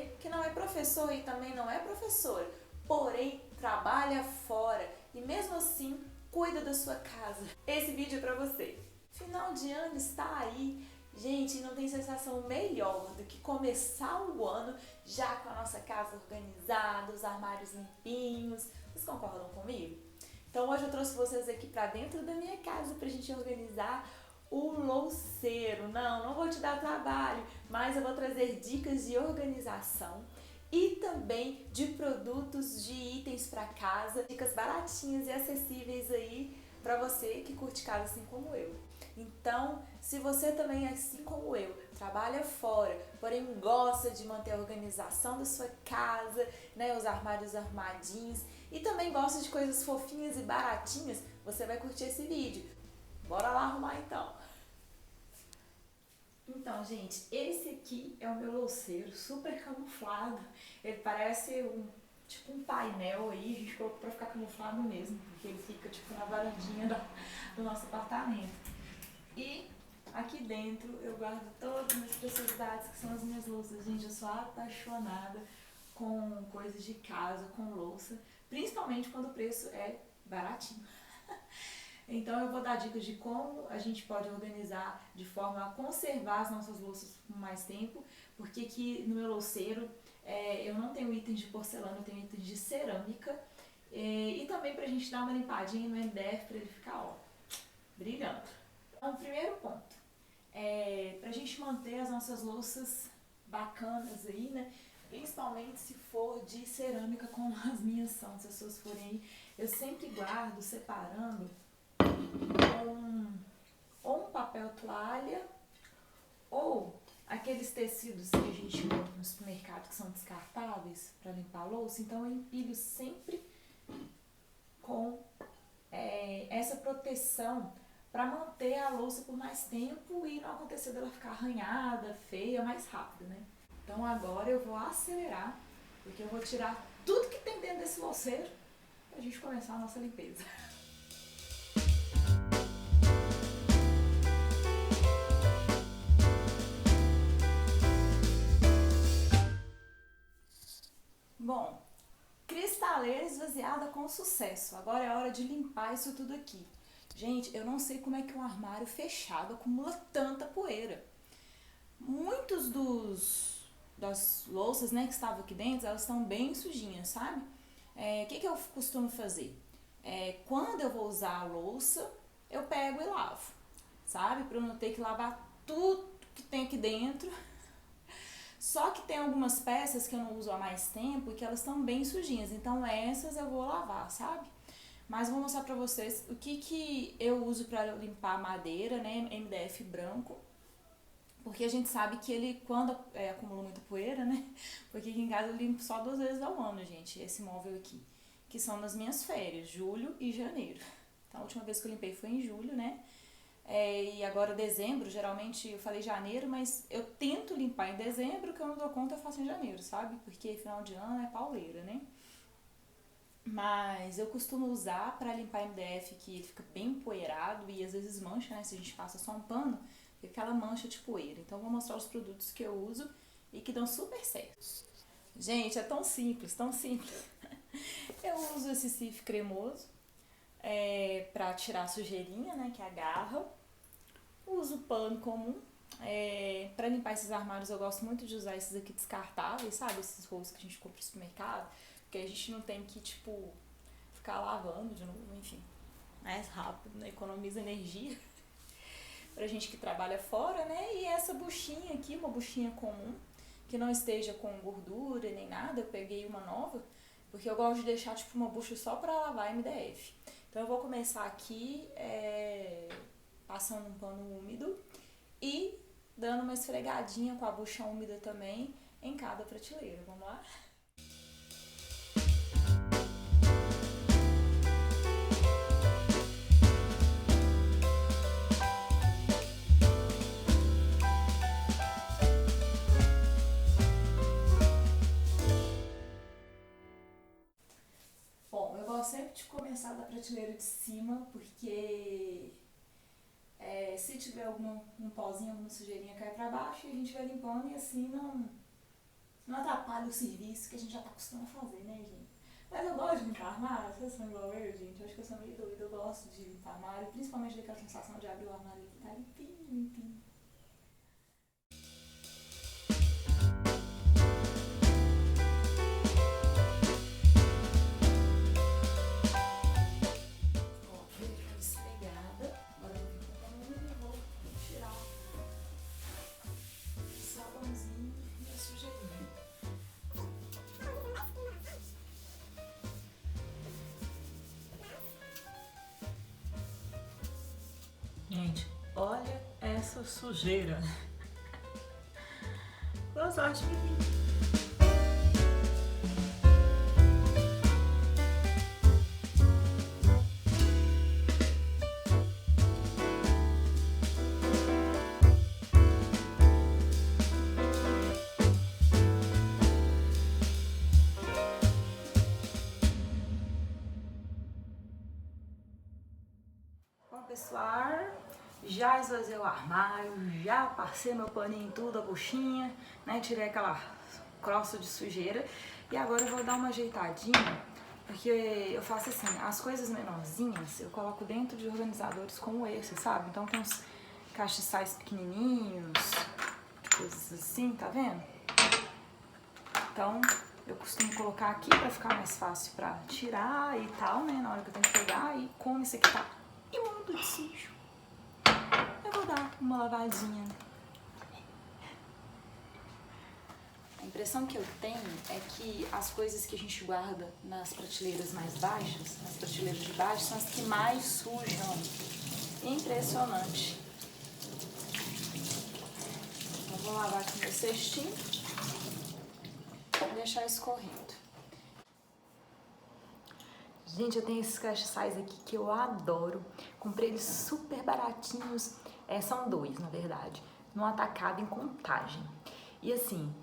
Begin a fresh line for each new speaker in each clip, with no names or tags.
você que não é professor e também não é professora, porém trabalha fora e mesmo assim cuida da sua casa. Esse vídeo é pra você. Final de ano está aí. Gente, não tem sensação melhor do que começar o ano já com a nossa casa organizada, os armários limpinhos. Vocês concordam comigo? Então hoje eu trouxe vocês aqui pra dentro da minha casa pra gente organizar o louceiro. Não vou te dar trabalho, mas eu vou trazer dicas de organização e também de produtos, de itens para casa, dicas baratinhas e acessíveis aí para você que curte casa assim como eu. Então, se você também, assim como eu, trabalha fora, porém gosta de manter a organização da sua casa, né, os armários armadinhos, e também gosta de coisas fofinhas e baratinhas, você vai curtir esse vídeo. Bora lá arrumar então! Então, gente, esse aqui é o meu louceiro, super camuflado. Ele parece tipo um painel aí, a gente colocou pra ficar camuflado mesmo, porque ele fica tipo na varandinha do nosso apartamento. E aqui dentro eu guardo todas as minhas preciosidades, que são as minhas louças. Gente, eu sou apaixonada com coisas de casa, com louça, principalmente quando o preço é baratinho. Então eu vou dar dicas de como a gente pode organizar de forma a conservar as nossas louças por mais tempo, porque aqui no meu louceiro eu não tenho itens de porcelana, eu tenho itens de cerâmica, e também pra gente dar uma limpadinha no MDF pra ele ficar, ó, brilhando. Então, o primeiro ponto, pra gente manter as nossas louças bacanas aí, né? Principalmente se for de cerâmica, como as minhas são, se as suas forem aí, eu sempre guardo separando ou um papel toalha ou aqueles tecidos que a gente compra no supermercado que são descartáveis para limpar a louça. Então eu empilho sempre com essa proteção para manter a louça por mais tempo e não acontecer dela ficar arranhada, feia, mais rápido, né? Então agora eu vou acelerar, porque eu vou tirar tudo que tem dentro desse louceiro pra gente começar a nossa limpeza. Bom, cristaleira esvaziada com sucesso. Agora é a hora de limpar isso tudo aqui. Gente, eu não sei como é que um armário fechado acumula tanta poeira. Muitos das louças, né, que estavam aqui dentro, elas estão bem sujinhas, sabe? O que eu costumo fazer? Quando eu vou usar a louça, eu pego e lavo, sabe? Para eu não ter que lavar tudo que tem aqui dentro. Só que tem algumas peças que eu não uso há mais tempo e que elas estão bem sujinhas, então essas eu vou lavar, sabe? Mas eu vou mostrar pra vocês o que eu uso pra limpar a madeira, né, MDF branco, porque a gente sabe que ele, quando acumula muita poeira, né, porque aqui em casa eu limpo só 2 vezes ao ano, gente, esse móvel aqui, que são nas minhas férias, julho e janeiro. Então a última vez que eu limpei foi em julho, né, e agora dezembro, geralmente eu falei janeiro, mas eu tento limpar em dezembro, que eu não dou conta, eu faço em janeiro, sabe? Porque final de ano é pauleira, né? Mas eu costumo usar pra limpar MDF que ele fica bem empoeirado e às vezes mancha, né? Se a gente passa só um pano, fica aquela mancha de poeira. Então eu vou mostrar os produtos que eu uso e que dão super certo. Gente, é tão simples, tão simples. Eu uso esse cif cremoso pra tirar a sujeirinha, né? Que agarra. Uso pano comum. Pra limpar esses armários eu gosto muito de usar esses aqui descartáveis, sabe? Esses rolos que a gente compra no supermercado, porque a gente não tem que, tipo, ficar lavando de novo, enfim, mais rápido, né? Economiza energia pra gente que trabalha fora, né? E essa buchinha aqui, uma buchinha comum, que não esteja com gordura nem nada, eu peguei uma nova, porque eu gosto de deixar, tipo, uma bucha só pra lavar MDF. Então eu vou começar aqui passando um pano úmido e dando uma esfregadinha com a bucha úmida também em cada prateleira. Vamos lá? Bom, eu gosto sempre de começar da prateleira de cima, porque se tiver algum pozinho, alguma sujeirinha cai pra baixo e a gente vai limpando e assim não atrapalha o serviço que a gente já tá acostumado a fazer, né, gente? Mas eu gosto de limpar armário, vocês são igual eu, gente. Eu acho que eu sou meio doida, eu gosto de limpar armário, principalmente daquela sensação de abrir o armário e tá limpinho, limpinho. Ó, ele tá esfregada. Agora eu vou botar no e vou tirar o sabãozinho e a sujeirinha. Gente, olha essa sujeira. Boa sorte, menino. Bom, pessoal, já esvaziei o armário, já passei meu paninho em tudo, a buchinha, né? Tirei aquela crosta de sujeira e agora eu vou dar uma ajeitadinha, porque eu faço assim, as coisas menorzinhas eu coloco dentro de organizadores como esse, sabe? Então tem uns castiçais pequenininhos, coisas assim, tá vendo? Então eu costumo colocar aqui pra ficar mais fácil pra tirar e tal, né? Na hora que eu tenho que pegar, e como esse aqui tá imundo de sujo, eu vou dar uma lavadinha. A impressão que eu tenho é que as coisas que a gente guarda nas prateleiras mais baixas, nas prateleiras de baixo, são as que mais sujam. Impressionante. Então vou lavar aqui meu cestinho e deixar escorrendo. Gente, eu tenho esses castiçais aqui que eu adoro. Comprei eles super baratinhos. São dois, na verdade. No atacado em Contagem. E assim,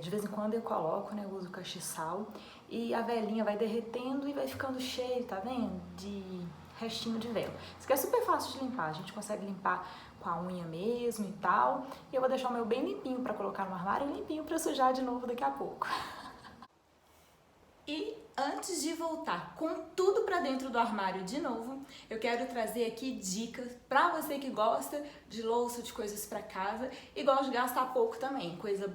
de vez em quando eu coloco, né? Eu uso o castiçal. E a velinha vai derretendo e vai ficando cheio, tá vendo? De restinho de vela. Isso aqui é super fácil de limpar. A gente consegue limpar com a unha mesmo e tal. E eu vou deixar o meu bem limpinho pra colocar no armário e limpinho pra sujar de novo daqui a pouco. E antes de voltar com tudo pra dentro do armário de novo, eu quero trazer aqui dicas pra você que gosta de louça, de coisas pra casa e gosta de gastar pouco também, coisa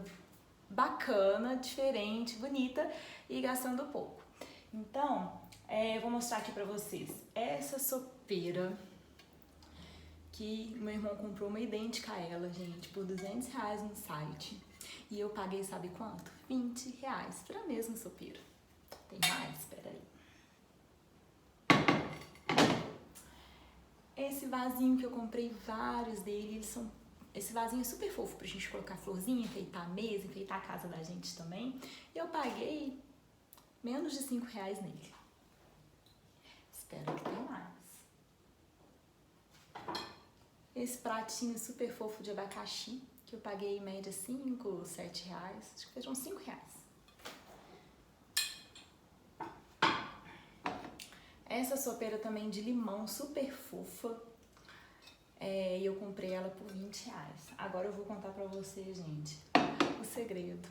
bacana, diferente, bonita e gastando pouco. Então, eu vou mostrar aqui pra vocês essa sopeira que meu irmão comprou uma idêntica a ela, gente, por R$200 no site. E eu paguei, sabe quanto? R$20 pra mesma sopeira. Tem mais? Espera aí. Esse vasinho que eu comprei vários dele, esse vasinho é super fofo pra gente colocar florzinha, enfeitar a mesa, enfeitar a casa da gente também. E eu paguei menos de R$5 nele. Espero que tenha mais. Esse pratinho super fofo de abacaxi, que eu paguei em média R$5, R$7. Acho que foi uns R$5. Essa sopeira também de limão, super fofa. E eu comprei ela por R$20. Agora eu vou contar pra vocês, gente, o segredo.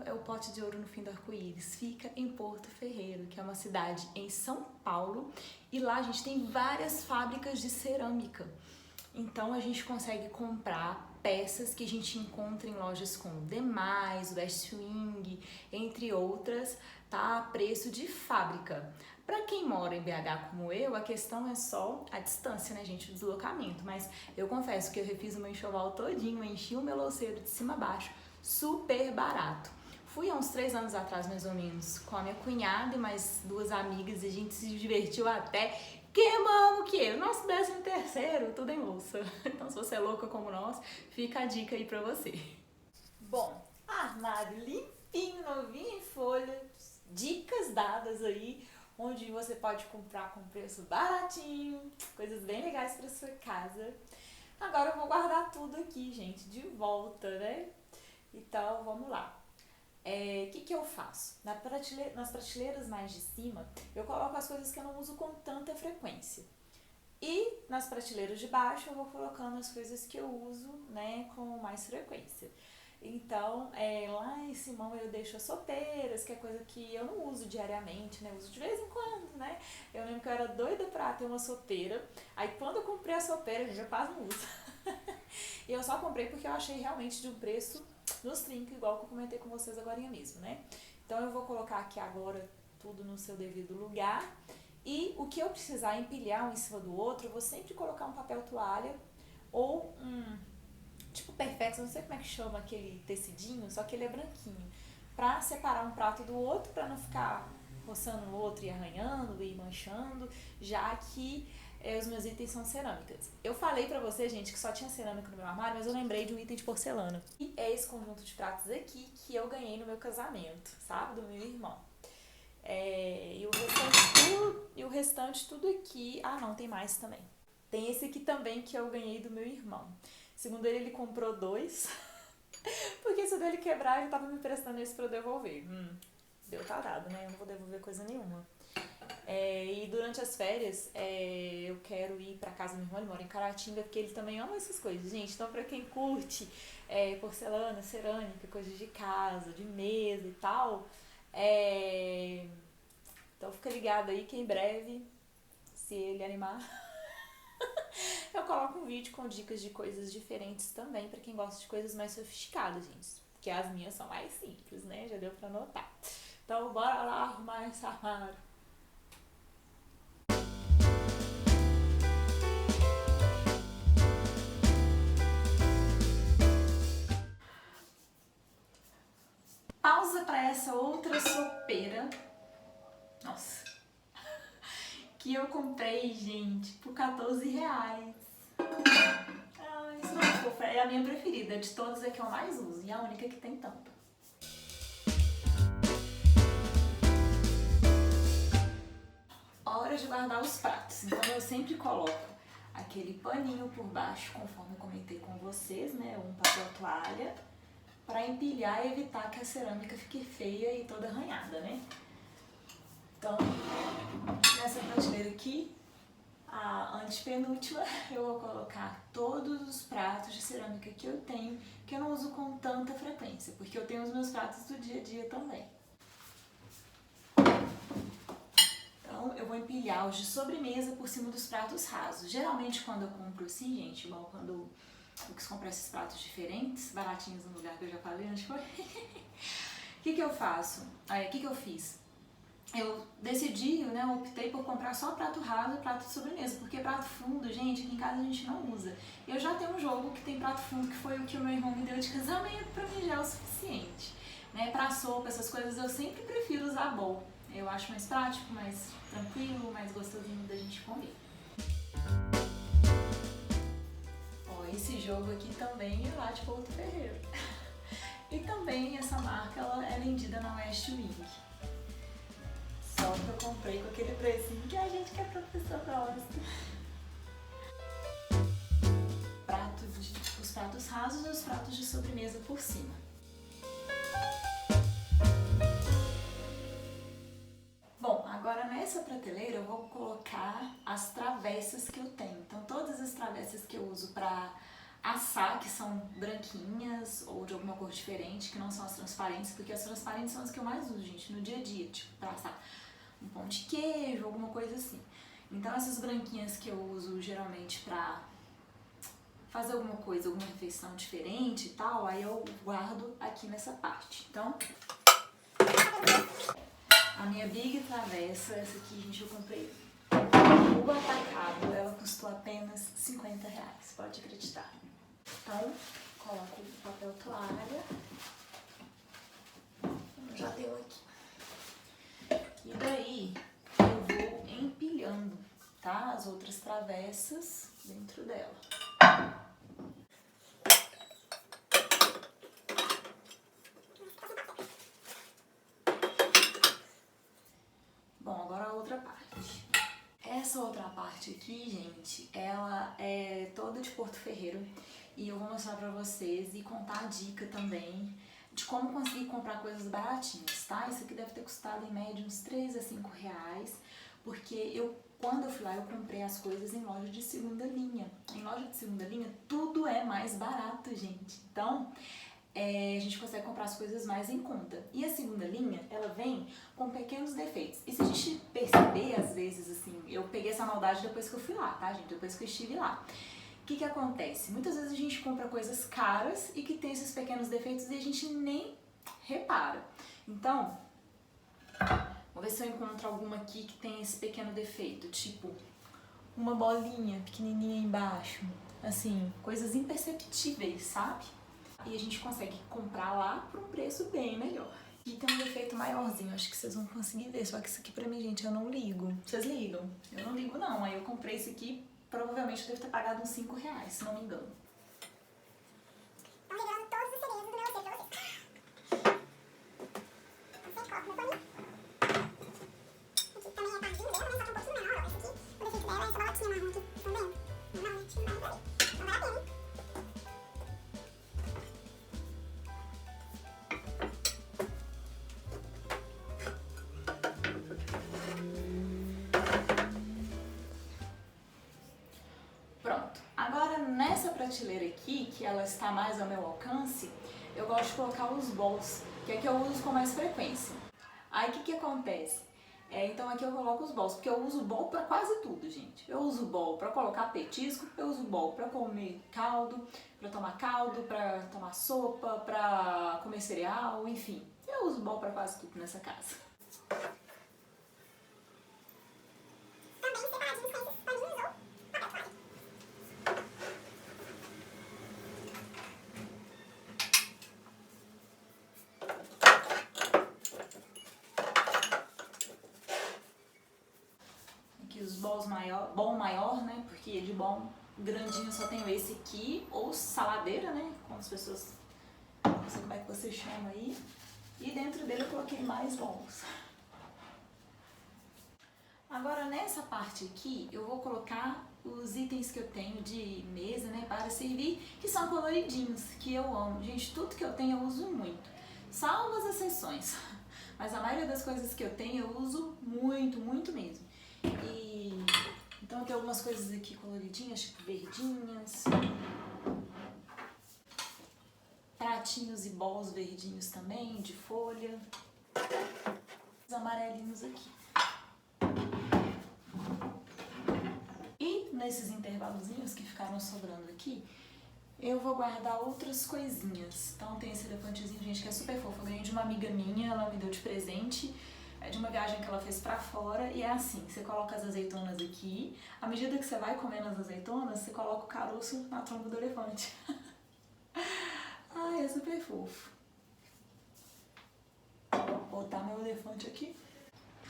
É o pote de ouro no fim do arco-íris. Fica em Porto Ferreiro, que é uma cidade em São Paulo. E lá a gente tem várias fábricas de cerâmica. Então a gente consegue comprar peças que a gente encontra em lojas como Demais, West Wing, entre outras, tá? A preço de fábrica. Para quem mora em BH como eu, a questão é só a distância, né, gente, o deslocamento. Mas eu confesso que eu refiz o meu enxoval todinho, enchi o meu louceiro de cima a baixo, super barato. Fui há uns 3 anos atrás, mais ou menos, com a minha cunhada e mais 2 amigas e a gente se divertiu até queimamos o quê? O nosso 13º, tudo em louça. Então, se você é louca como nós, fica a dica aí pra você. Bom, armário limpinho, novinho em folha, dicas dadas aí, onde você pode comprar com preço baratinho, coisas bem legais pra sua casa. Agora eu vou guardar tudo aqui, gente, de volta, né? Então, vamos lá. Que eu faço? Nas prateleiras mais de cima, eu coloco as coisas que eu não uso com tanta frequência. E nas prateleiras de baixo, eu vou colocando as coisas que eu uso, né, com mais frequência. Então, lá em Simão eu deixo as sopeiras, que é coisa que eu não uso diariamente, né? Eu uso de vez em quando, né? Eu lembro que eu era doida pra ter uma sopeira. Aí quando eu comprei a sopeira, gente, eu quase não uso. E eu só comprei porque eu achei realmente de um preço nos trinca, igual que eu comentei com vocês agora mesmo, né? Então eu vou colocar aqui agora tudo no seu devido lugar. E o que eu precisar empilhar um em cima do outro, eu vou sempre colocar um papel toalha ou um tipo Perfex, não sei como é que chama aquele tecidinho, só que ele é branquinho, pra separar um prato do outro, pra não ficar roçando o outro e arranhando e manchando, já que os meus itens são cerâmicas. Eu falei pra você, gente, que só tinha cerâmica no meu armário, mas eu lembrei de um item de porcelana. E é esse conjunto de pratos aqui que eu ganhei no meu casamento, sabe? Do meu irmão. E o restante tudo aqui. Ah, não, tem mais também. Tem esse aqui também que eu ganhei do meu irmão. Segundo ele comprou dois. Porque se o dele quebrar, ele tava me emprestando esse pra eu devolver. Deu tarado, né? Eu não vou devolver coisa nenhuma. E durante as férias, eu quero ir pra casa do meu irmão, ele mora em Caratinga, porque ele também ama essas coisas, gente. Então, pra quem curte porcelana, cerâmica, coisas de casa, de mesa e tal, então fica ligado aí que em breve, se ele animar, eu coloco um vídeo com dicas de coisas diferentes também pra quem gosta de coisas mais sofisticadas, gente. Porque as minhas são mais simples, né? Já deu pra notar. Então bora lá arrumar esse armário. Pausa pra essa outra sopeira. Nossa. Que eu comprei, gente, por R$14. Isso não é fofa. É a minha preferida. De todas é que eu mais uso. E a única que tem tampa. Hora de guardar os pratos. Então eu sempre coloco aquele paninho por baixo, conforme eu comentei com vocês, né? Um papel toalha, para empilhar e evitar que a cerâmica fique feia e toda arranhada, né? Então, nessa prateleira aqui, a antepenúltima, eu vou colocar todos os pratos de cerâmica que eu tenho, que eu não uso com tanta frequência, porque eu tenho os meus pratos do dia a dia também. Então, eu vou empilhar os de sobremesa por cima dos pratos rasos. Geralmente, quando eu compro assim, gente, igual quando eu quis comprar esses pratos diferentes, baratinhos no lugar que eu já falei antes, foi... O que eu faço? O que eu fiz? Eu decidi, né, optei por comprar só prato raso e prato de sobremesa, porque prato fundo, gente, aqui em casa a gente não usa. Eu já tenho um jogo que tem prato fundo, que foi o que o meu irmão me deu de casamento, pra mim já é o suficiente. Né, pra sopa, essas coisas, eu sempre prefiro usar bowl. Eu acho mais prático, mais tranquilo, mais gostosinho da gente comer. Ó, esse jogo aqui também é lá de Porto Ferreiro. E também essa marca, ela é vendida na West Wing. Só que eu comprei com aquele precinho que a gente que é professor gosta. Os pratos rasos e os pratos de sobremesa por cima. Bom, agora nessa prateleira eu vou colocar as travessas que eu tenho. Então todas as travessas que eu uso para assar, que são branquinhas ou de alguma cor diferente, que não são as transparentes, porque as transparentes são as que eu mais uso, gente, no dia a dia, tipo, pra assar um pão de queijo, alguma coisa assim. Então essas branquinhas que eu uso geralmente pra fazer alguma coisa, alguma refeição diferente e tal, aí eu guardo aqui nessa parte. Então, a minha Big Travessa, essa aqui, gente, eu comprei no atacado, ela custou apenas R$50, pode acreditar. Então, coloco o papel toalha, já deu aqui. E daí, eu vou empilhando, tá, as outras travessas dentro dela. Bom, agora a outra parte. Essa outra parte aqui, gente, ela é toda de Porto Ferreiro e eu vou mostrar pra vocês e contar a dica também de como conseguir comprar coisas baratinhas, tá? Isso aqui deve ter custado em média uns R$3 a R$5, porque quando eu fui lá, eu comprei as coisas em loja de segunda linha. Em loja de segunda linha, tudo é mais barato, gente. Então, a gente consegue comprar as coisas mais em conta. E a segunda linha, ela vem com pequenos defeitos. E se a gente perceber, às vezes, assim, eu peguei essa maldade depois que eu fui lá, tá, gente? Depois que eu estive lá. O que acontece? Muitas vezes a gente compra coisas caras e que tem esses pequenos defeitos e a gente nem repara. Então, vou ver se eu encontro alguma aqui que tem esse pequeno defeito, tipo uma bolinha pequenininha embaixo, assim, coisas imperceptíveis, sabe? E a gente consegue comprar lá por um preço bem melhor. E tem um defeito maiorzinho, acho que vocês vão conseguir ver, só que isso aqui pra mim, gente, eu não ligo. Vocês ligam? Eu não ligo não, aí eu comprei esse aqui, provavelmente eu devo ter pagado uns R$5, se não me engano.
Estão revelando todos os segredos do meu roteiro pra vocês. Você coloca no paninho. Aqui também é tardinho dela, mas só que um pouquinho menor, ó. Esse aqui, o defeito dela é essa bolotinha marrom aqui. Estão vendo? Não, né? Tinha mais ali. Não vale a pena, hein?
Pronto. Agora nessa prateleira aqui, que ela está mais ao meu alcance, eu gosto de colocar os bowls, que é que eu uso com mais frequência. Aí o que acontece? Então aqui eu coloco os bowls, porque eu uso bowl pra quase tudo, gente. Eu uso bowl pra colocar petisco, eu uso bowl pra comer caldo, pra tomar caldo, pra tomar sopa, pra comer cereal, enfim. Eu uso bowl pra quase tudo nessa casa.
Também separadinhos com esses paninhos ou papel toalha.
Aqui os bowls maior, bowl maior, né? Porque de bowl grandinho só tenho esse aqui, ou saladeira, né? Como as pessoas, não sei como é que você chama aí. E dentro dele eu coloquei mais bowls. Agora nessa parte aqui eu vou colocar os itens que eu tenho de mesa, né, para servir, que são coloridinhos, que eu amo. Gente, tudo que eu tenho eu uso muito, salvo as exceções. Mas a maioria das coisas que eu tenho eu uso muito, muito mesmo. Então tem algumas coisas aqui coloridinhas, tipo verdinhas, pratinhos e bowls verdinhos também, de folha, os amarelinhos aqui. E nesses intervalozinhos que ficaram sobrando aqui, eu vou guardar outras coisinhas. Então tem esse elefantezinho, gente, que é super fofo. Eu ganhei de uma amiga minha, ela me deu de presente. É de uma viagem que ela fez pra fora. E é assim, você coloca as azeitonas aqui. À medida que você vai comendo as azeitonas, você coloca o caroço na tromba do elefante. Ai, é super fofo. Vou botar meu elefante aqui.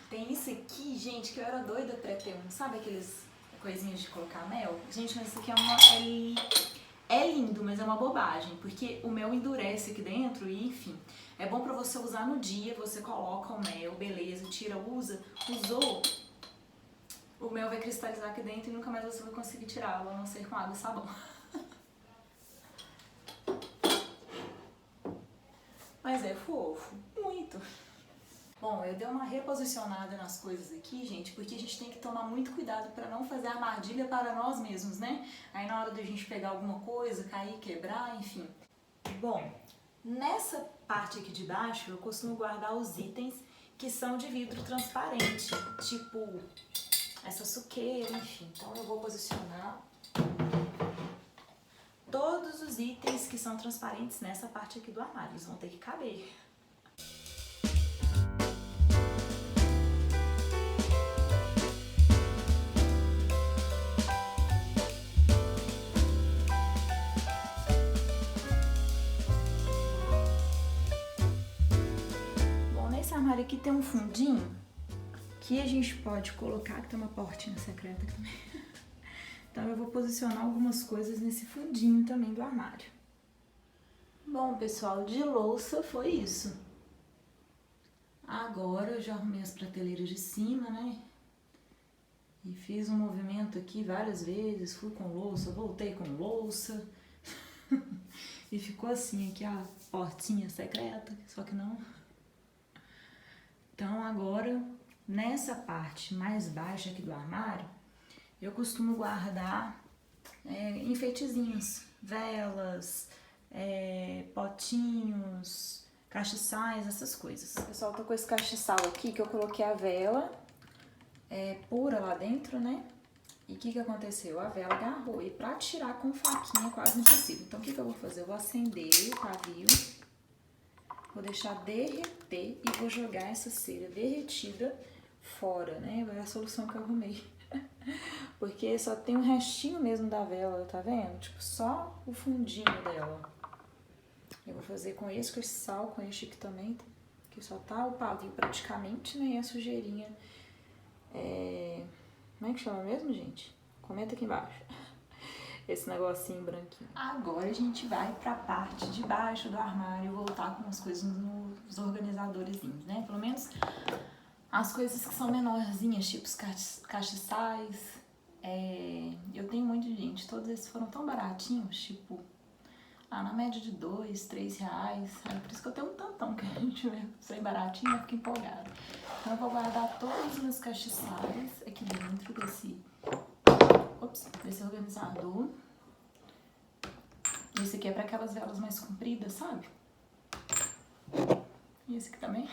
Tem esse aqui, gente, que eu era doida pra ter um. Sabe aqueles coisinhas de colocar mel? Gente, mas isso aqui é lindo, mas é uma bobagem, porque o mel endurece aqui dentro e, enfim, é bom pra você usar no dia, você coloca o mel, beleza, tira, usa, usou, o mel vai cristalizar aqui dentro e nunca mais você vai conseguir tirá-lo, a não ser com água e sabão. Mas é fofo, muito. Bom, eu dei uma reposicionada nas coisas aqui, gente, porque a gente tem que tomar muito cuidado para não fazer armadilha para nós mesmos, né? Aí na hora da gente pegar alguma coisa, cair, quebrar, enfim. Bom, nessa parte aqui de baixo eu costumo guardar os itens que são de vidro transparente, tipo essa suqueira, enfim. Então eu vou posicionar todos os itens que são transparentes nessa parte aqui do armário, eles vão ter que caber. Armário aqui tem um fundinho que a gente pode colocar, que tem uma portinha secreta aqui também. Então eu vou posicionar algumas coisas nesse fundinho também do armário. Bom, pessoal, de louça foi isso. Agora eu já arrumei as prateleiras de cima, né? E fiz um movimento aqui várias vezes, fui com louça, voltei com louça. E ficou assim aqui a portinha secreta, só que não. Então agora, nessa parte mais baixa aqui do armário, eu costumo guardar enfeitezinhos, velas, potinhos, castiçais, essas coisas. Pessoal, tô com esse castiçal aqui que eu coloquei a vela pura lá dentro, né? E o que aconteceu? A vela agarrou e pra tirar com faquinha é quase impossível. Então o que eu vou fazer? Eu vou acender o pavio, vou deixar derreter e vou jogar essa cera derretida fora, né? Foi a solução que eu arrumei. Porque só tem um restinho mesmo da vela, tá vendo? Tipo, só o fundinho dela. Eu vou fazer com esse castiçal, com este aqui também, que só tá o pavio praticamente, né? E a sujeirinha. Como é que chama mesmo, gente? Comenta aqui embaixo. Esse negocinho branquinho. Agora a gente vai pra parte de baixo do armário voltar com as coisas nos organizadorzinhos, né? Pelo menos as coisas que são menorzinhas, tipo os castiçais. Eu tenho muito, gente. Todos esses foram tão baratinhos, tipo, na média de R$2, R$3. Por isso que eu tenho um tantão que a gente vê sem baratinho, eu fico empolgada. Então eu vou guardar todos os meus castiçais aqui dentro desse organizador. Esse aqui é para aquelas velas mais compridas, sabe? E esse aqui também.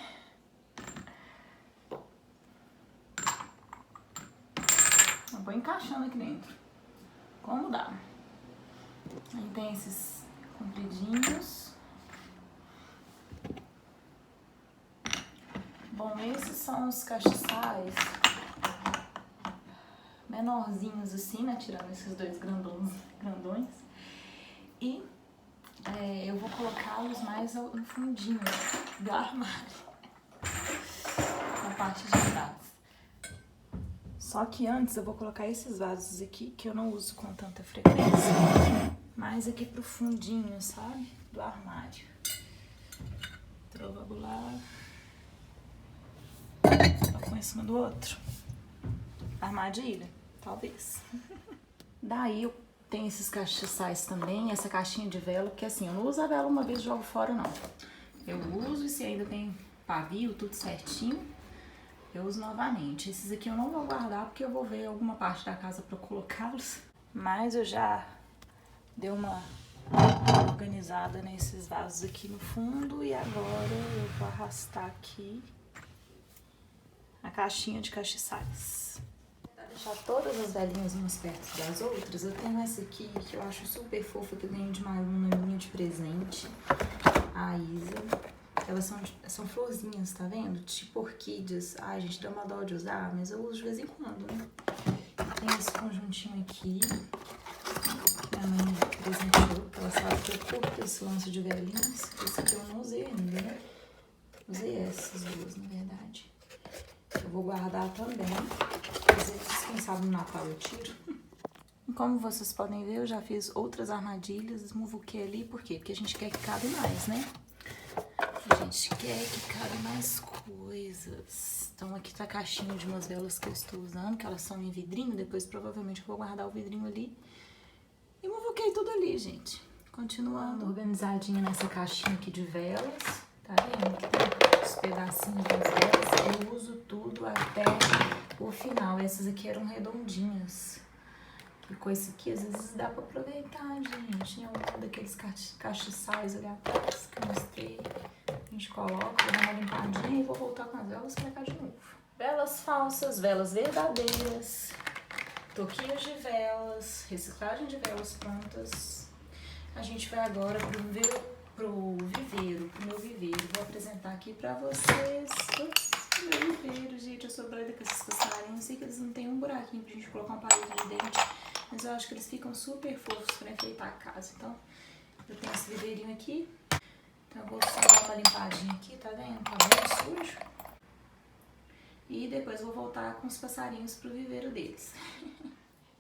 Eu vou encaixando aqui dentro, como dá. Aí tem esses compridinhos. Bom, esses são os castiçais menorzinhos assim, né? Tirando esses dois grandões. E eu vou colocá-los mais no fundinho do armário, na parte de trás. Só que antes eu vou colocar esses vasos aqui, que eu não uso com tanta frequência, mais aqui pro fundinho, sabe? Do armário. Então vamos lá. Um em cima do outro. Armadilha? Talvez. Daí eu tenho esses castiçais também, essa caixinha de vela, porque assim, eu não uso a vela uma vez e jogo fora, não. Eu uso, e se ainda tem pavio, tudo certinho, eu uso novamente. Esses aqui eu não vou guardar, porque eu vou ver alguma parte da casa pra colocá-los. Mas eu já dei uma organizada nesses vasos aqui no fundo, e agora eu vou arrastar aqui a caixinha de castiçais. Pra deixar todas as velinhas umas perto das outras, eu tenho essa aqui que eu acho super fofa, que eu ganhei de uma aluna minha de presente, a Isa. Elas são florzinhas, tá vendo? Tipo orquídeas. Ai, gente, dá uma dó de usar, mas eu uso de vez em quando, né? Tem esse conjuntinho aqui. Minha mãe me presenteou, porque ela sabe que eu curto esse lance de velinhas. Esse aqui eu não usei ainda, né? Usei essas duas, na verdade. Eu vou guardar também. Às vezes, quem sabe no Natal eu tiro. E como vocês podem ver, eu já fiz outras armadilhas, esmuvuquei ali. Por quê? Porque a gente quer que cabe mais, né? A gente quer que cabe mais coisas. Então aqui tá a caixinha de umas velas que eu estou usando, que elas são em vidrinho. Depois provavelmente eu vou guardar o vidrinho ali. E muvuquei tudo ali, gente. Continuando organizadinha nessa caixinha aqui de velas. Tá vendo? Que tem os pedacinhos das velas. Eu uso tudo até o final. Essas aqui eram redondinhas. E com esse aqui, às vezes dá pra aproveitar, gente. Em algum daqueles castiçais ali atrás que eu mostrei. A gente coloca, vou dar uma limpadinha e vou voltar com as velas pra cá de novo. Velas falsas, velas verdadeiras, toquinhos de velas, reciclagem de velas prontas. A gente vai agora pro meu viveiro. Vou apresentar aqui pra vocês o meu viveiro, gente. Eu sou doida com esses passarinhos. Eu sei que eles não tem um buraquinho pra gente colocar um palito de dente, mas eu acho que eles ficam super fofos pra enfeitar a casa. Então, eu tenho esse viveirinho aqui. Então eu vou só dar uma limpadinha aqui, tá vendo? Tá bem sujo. E depois eu vou voltar com os passarinhos pro viveiro deles.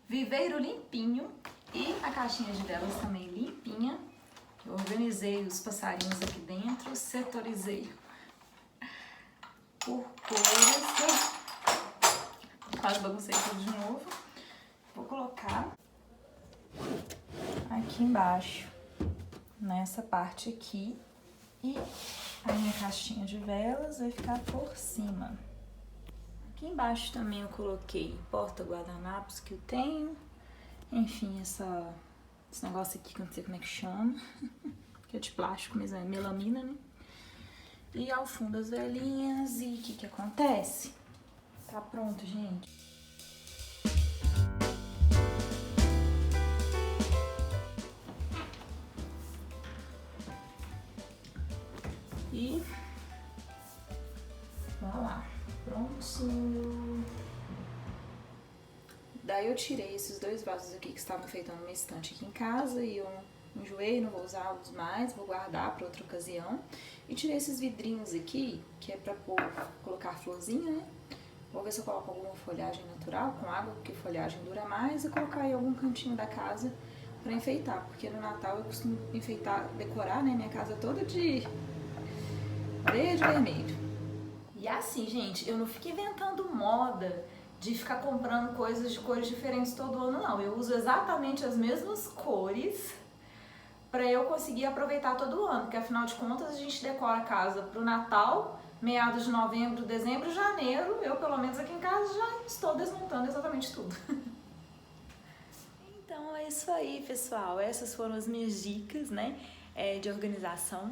Viveiro limpinho e a caixinha de velas também limpinha. Eu organizei os passarinhos aqui dentro, setorizei por cores. Quase baguncei tudo de novo. Vou colocar aqui embaixo, nessa parte aqui. E a minha caixinha de velas vai ficar por cima. Aqui embaixo também eu coloquei porta-guardanapos que eu tenho. Enfim, esse negócio aqui que eu não sei como é que chama. que é de plástico, mas é melamina, né? E ao fundo as velinhas. E o que acontece? Tá pronto, gente. E vamos lá, prontinho. Daí eu tirei esses 2 vasos aqui que estavam enfeitando uma estante aqui em casa e eu enjoei, não vou usá-los mais, vou guardar para outra ocasião. E tirei esses vidrinhos aqui, que é pra colocar florzinha, né? Vou ver se eu coloco alguma folhagem natural com água, porque folhagem dura mais, e colocar em algum cantinho da casa pra enfeitar, porque no Natal eu costumo enfeitar, decorar, né, minha casa toda de verde e vermelho. E assim, gente, eu não fico inventando moda de ficar comprando coisas de cores diferentes todo ano, não. Eu uso exatamente as mesmas cores para eu conseguir aproveitar todo o ano, porque afinal de contas a gente decora a casa pro Natal, meados de novembro, dezembro, janeiro. Eu, pelo menos aqui em casa, já estou desmontando exatamente tudo. Então é isso aí, pessoal. Essas foram as minhas dicas, né, de organização.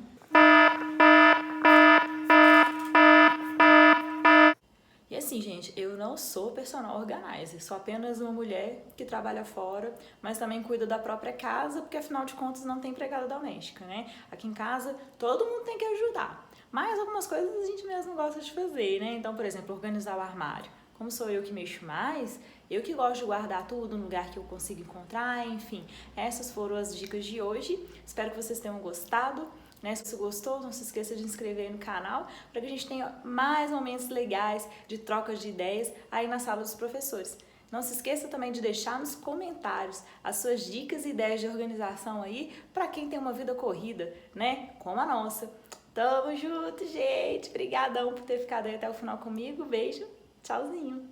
E assim, gente, eu não sou personal organizer, sou apenas uma mulher que trabalha fora, mas também cuida da própria casa, porque afinal de contas não tem empregada doméstica, né? Aqui em casa todo mundo tem que ajudar, mas algumas coisas a gente mesmo gosta de fazer, né? Então, por exemplo, organizar o armário. Como sou eu que mexo mais, eu que gosto de guardar tudo no lugar que eu consigo encontrar, enfim. Essas foram as dicas de hoje, espero que vocês tenham gostado. Né? Se você gostou, não se esqueça de se inscrever no canal para que a gente tenha mais momentos legais de trocas de ideias aí na sala dos professores. Não se esqueça também de deixar nos comentários as suas dicas e ideias de organização aí para quem tem uma vida corrida, né? Como a nossa. Tamo junto, gente! Obrigadão por ter ficado aí até o final comigo. Beijo, tchauzinho!